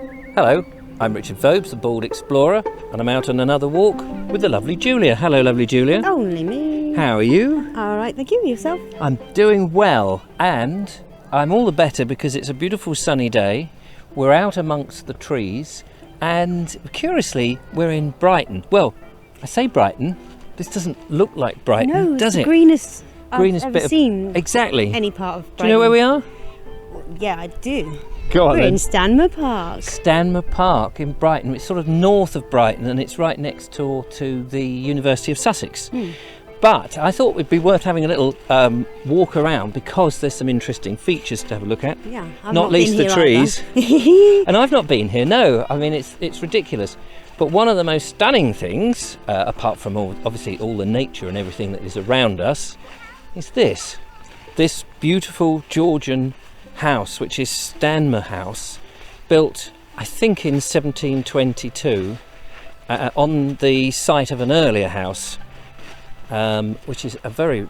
Hello, I'm Richard Vobes, the Bald Explorer, and I'm out on another walk with the lovely Julia. Hello, lovely Julia. Only me. How are you? All right, thank you. Yourself? I'm doing well, and I'm all the better because it's a beautiful sunny day. We're out amongst the trees, and curiously, we're in Brighton. Well, I say Brighton. This doesn't look like Brighton, No, does it's the it? greenest Greenest I've bit ever of seen. Exactly. Any part of Brighton. Do you know where we are? Yeah, I do. Go on We're then. in Stanmer Park. Stanmer Park in Brighton. It's sort of north of Brighton, and it's right next door to the University of Sussex. But I thought it'd be worth having a little walk around because there's some interesting features to have a look at. Yeah, I've Not least been the here trees. either. And I've not been here, no. I mean, it's ridiculous. But one of the most stunning things, apart from obviously all the nature and everything that is around us, is this beautiful Georgian house, which is Stanmer House, built, I think, in 1722 on the site of an earlier house, which is a very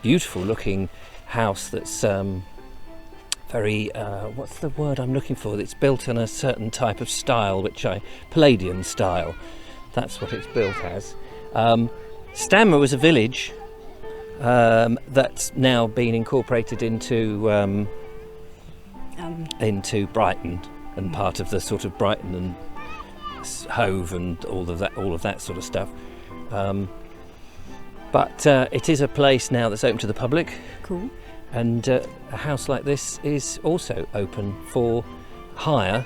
beautiful looking house that's very, what's the word I'm looking for? It's built in a certain type of style, Palladian style. That's what it's built as. Stanmer was a village that's now been incorporated into Brighton, and part of the sort of Brighton and Hove and all of that sort of stuff. But it is a place now that's open to the public. Cool. And a house like this is also open for hire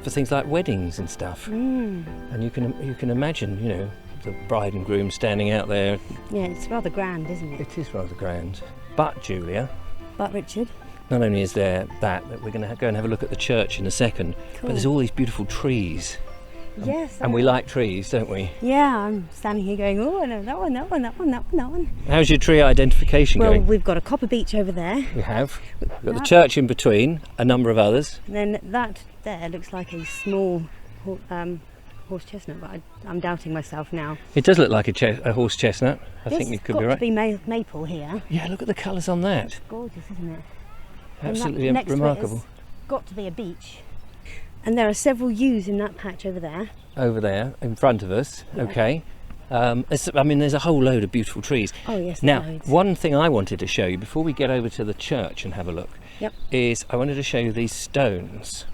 for things like weddings and stuff. And you can imagine, you know, the bride and groom standing out there. Yeah, it's rather grand, isn't it? It is rather grand. But Julia, But Richard. not only is there that we're going to go and have a look at the church in a second, but there's all these beautiful trees. Yes. And we like trees, don't we? Yeah, I'm standing here going, oh, I know that one, that one, that one, that one, that one. How's your tree identification Well, going? we've got a copper beech over there. We have. We've got the church in between, a number of others. And then that there looks like a small horse chestnut, but I'm doubting myself now. It does look like a horse chestnut. I think you This could got be right. to be maple here. Yeah, look at the colours on that. Gorgeous, isn't it? Absolutely And that next to it remarkable. has got to be a beech. And there are several yews in that patch over there. Over there, in front of us. Yeah. Okay. There's a whole load of beautiful trees. Oh yes, Now, loads. one thing I wanted to show you before we get over to the church and have a look is I wanted to show you these stones.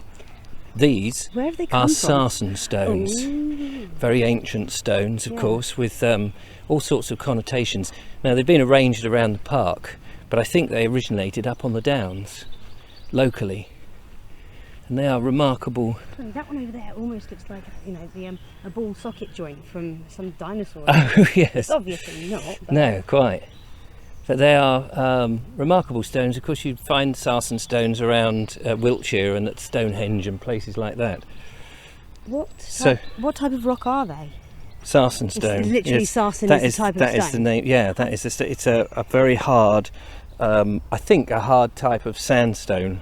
These Where have they come are from? sarsen stones. Ooh. Very ancient stones, of Yeah. course, with all sorts of connotations. Now, they've been arranged around the park, but I think they originated up on the downs, locally. And they are remarkable. Oh, that one over there almost looks like, you know, a ball socket joint from some dinosaur. Oh, yes. It's obviously not. But No, quite. But they are remarkable stones. Of course, you'd find sarsen stones around Wiltshire and at Stonehenge and places like that. What So- what type of rock are they? Sarsen stone. It's literally Yes, sarsen that is the type of that stone. is the name. Yeah, that is the. It's a very hard. I think a hard type of sandstone.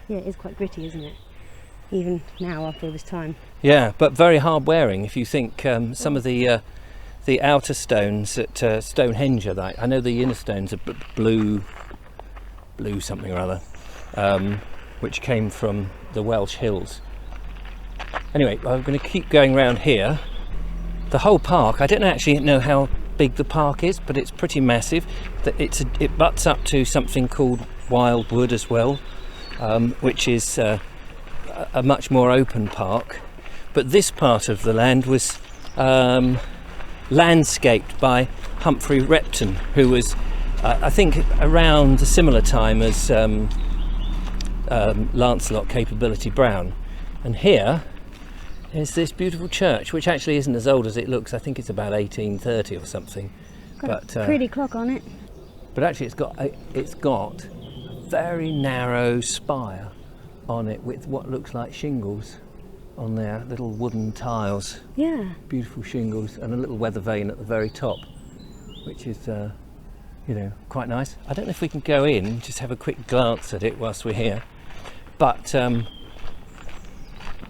Yeah, it is quite gritty, isn't it? Even now, after all this time. Yeah, but very hard wearing. If you think some of the outer stones at Stonehenge are like, I know the inner stones are blue something or other, which came from the Welsh hills. Anyway, I'm going to keep going around here. The whole park, I don't actually know how big the park is, but it's pretty massive. It butts up to something called Wildwood as well, which is a much more open park. But this part of the land was landscaped by Humphrey Repton, who was, I think, around a similar time as Lancelot Capability Brown. And here is this beautiful church, which actually isn't as old as it looks. I think it's about 1830 or something. Got a pretty clock on it. But actually, it's got a very narrow spire on it with what looks like shingles on there, little wooden tiles. Yeah. Beautiful shingles and a little weather vane at the very top, which is, quite nice. I don't know if we can go in, just have a quick glance at it whilst we're here, but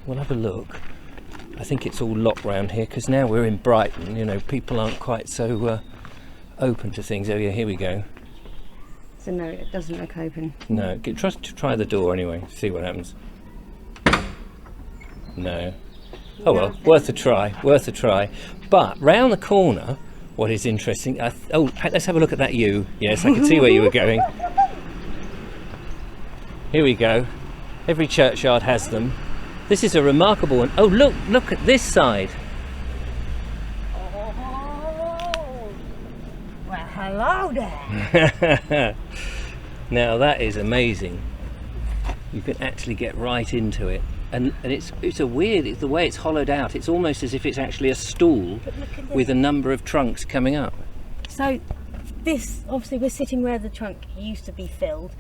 we'll have a look. I think it's all locked round here because now we're in Brighton. You know, people aren't quite so open to things. Oh yeah, here we go. So no, it doesn't look open. No, try the door anyway. See what happens. No. Oh well, worth a try, worth a try. But round the corner, what is interesting, oh, let's have a look at that yew. Yes, I could see where you were going. Here we go. Every churchyard has them. This is a remarkable one. Oh, look at this side. Oh, well, hello there. Now that is amazing. You can actually get right into it. And it's the way it's hollowed out. It's almost as if it's actually a stool with a number of trunks coming up. So this, obviously we're sitting where the trunk used to be filled.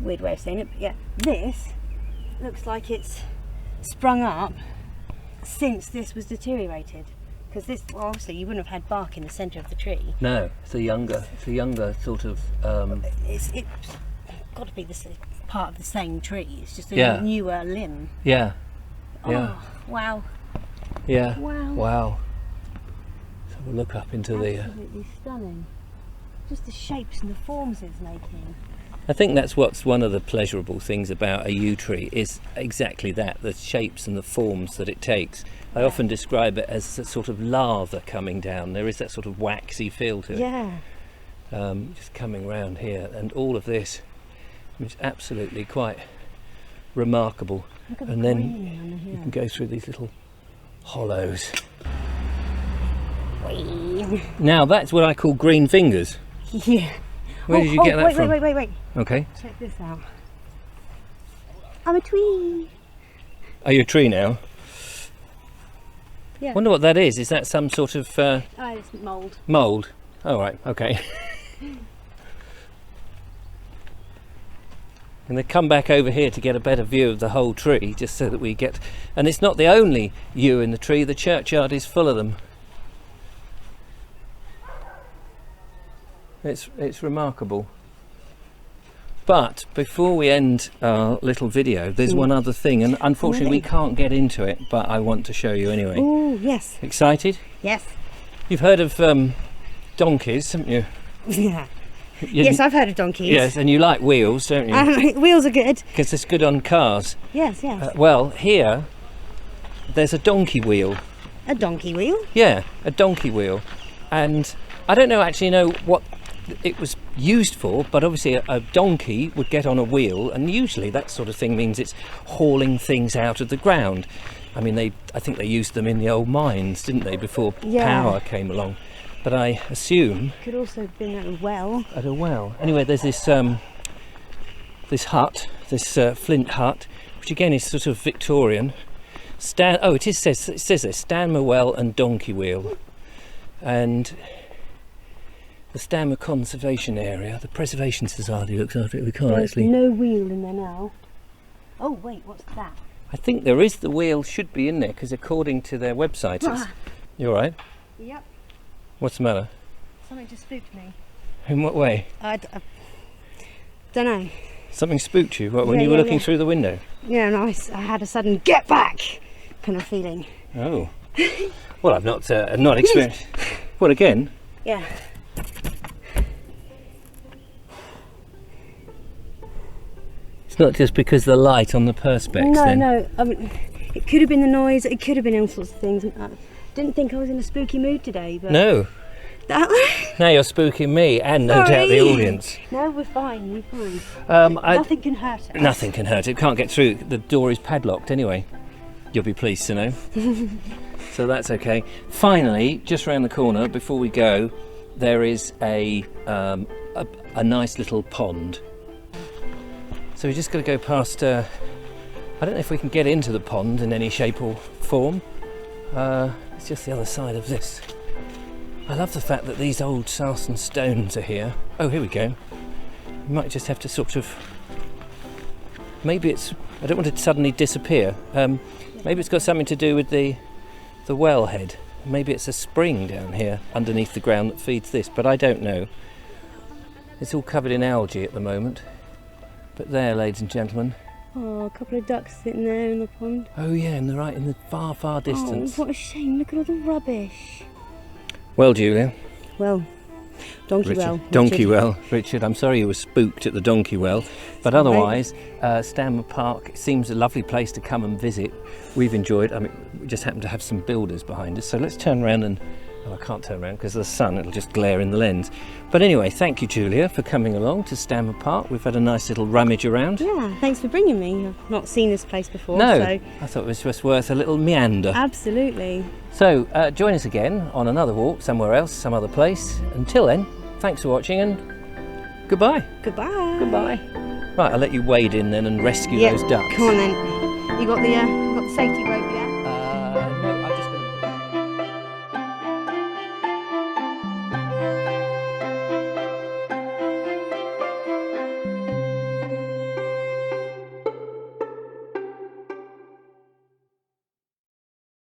Weird way of saying it, but yeah. This looks like it's sprung up since this was deteriorated. Because this, well, obviously you wouldn't have had bark in the centre of the tree. No, it's a younger sort of... It's got to be the part of the same tree. It's just a newer limb. Yeah. Oh, wow. Yeah. Wow. Wow. Let's have a look up into Absolutely stunning. Just the shapes and the forms it's making. I think that's what's one of the pleasurable things about a yew tree, is exactly that, the shapes and the forms that it takes. I often describe it as a sort of lava coming down. There is that sort of waxy feel to it. Yeah. Just coming round here, and all of this is absolutely quite remarkable. Look at the And then green you can go through these little hollows. Now that's what I call green fingers. Yeah. Where did you get that from? Wait. Okay. Check this out. I'm a tree. Are you a tree now? Yeah. Wonder what that is. Is that some sort of Oh, it's mould. mould? Oh, right. Okay. And they come back over here to get a better view of the whole tree, just so that we get... And it's not the only yew in the tree. The churchyard is full of them. It's remarkable. But before we end our little video, there's one other thing, and unfortunately we can't get into it, but I want to show you anyway. Oh, yes. Excited? Yes. You've heard of donkeys, haven't you? Yeah. Yes, I've heard of donkeys. Yes, and you like wheels, don't you? Wheels are good. Because it's good on cars. Yes, yes. Well, here there's a donkey wheel. A donkey wheel? Yeah, a donkey wheel. And I don't actually know what it was used for, but obviously a donkey would get on a wheel, and usually that sort of thing means it's hauling things out of the ground. I mean, I think they used them in the old mines, didn't they, before power came along. But I assume could also have been at a well. At a well. Anyway, there's this this hut, this flint hut, which again is sort of Victorian. It says there, Stanmer well and donkey wheel, and the Stanmer Conservation Area, the Preservation Society looks after it. We can't There's actually... no wheel in there now. Oh wait, what's that? I think there is, the wheel should be in there, because according to their website it's... You alright? Yep. What's the matter? Something just spooked me. In what way? I don't know. Something spooked you? What, when you were looking through the window? Yeah, no, I had a sudden get back kind of feeling. Oh. Well, I've not experienced... What, again? Yeah. It's not just because the light on the perspex then? No. I mean, it could have been the noise, it could have been all sorts of things. I didn't think I was in a spooky mood today, but... No. Now you're spooking me, and no doubt the audience. No, we're fine, we're fine. Nothing can hurt us. Nothing can hurt it. Can't get through. The door is padlocked anyway. You'll be pleased to know. So that's okay. Finally, just round the corner, before we go, there is a nice little pond. So we're just going to go past... I don't know if we can get into the pond in any shape or form. It's just the other side of this. I love the fact that these old sarsen stones are here. Oh, here we go. You might just have to sort of... Maybe it's... I don't want it to suddenly disappear. Maybe it's got something to do with the wellhead. Maybe it's a spring down here underneath the ground that feeds this, but I don't know. It's all covered in algae at the moment. But there, ladies and gentlemen. Oh, a couple of ducks sitting there in the pond. Oh yeah, in the far, far distance. Oh, what a shame. Look at all the rubbish. Well, Julia. Well, Donkey well. Donkey well, Richard. I'm sorry you were spooked at the donkey well, but otherwise, Stanmer Park seems a lovely place to come and visit. We've enjoyed. I mean, we just happen to have some builders behind us, so let's turn around and. Oh, I can't turn around because of the sun, it'll just glare in the lens. But anyway, thank you, Julia, for coming along to Stanmer Park. We've had a nice little rummage around. Yeah, thanks for bringing me. I've not seen this place before. No, so. I thought it was just worth a little meander. Absolutely. So, join us again on another walk somewhere else, some other place. Until then, thanks for watching and goodbye. Goodbye. Goodbye. Right, I'll let you wade in then and rescue those ducks. Come on then. You got the safety rope.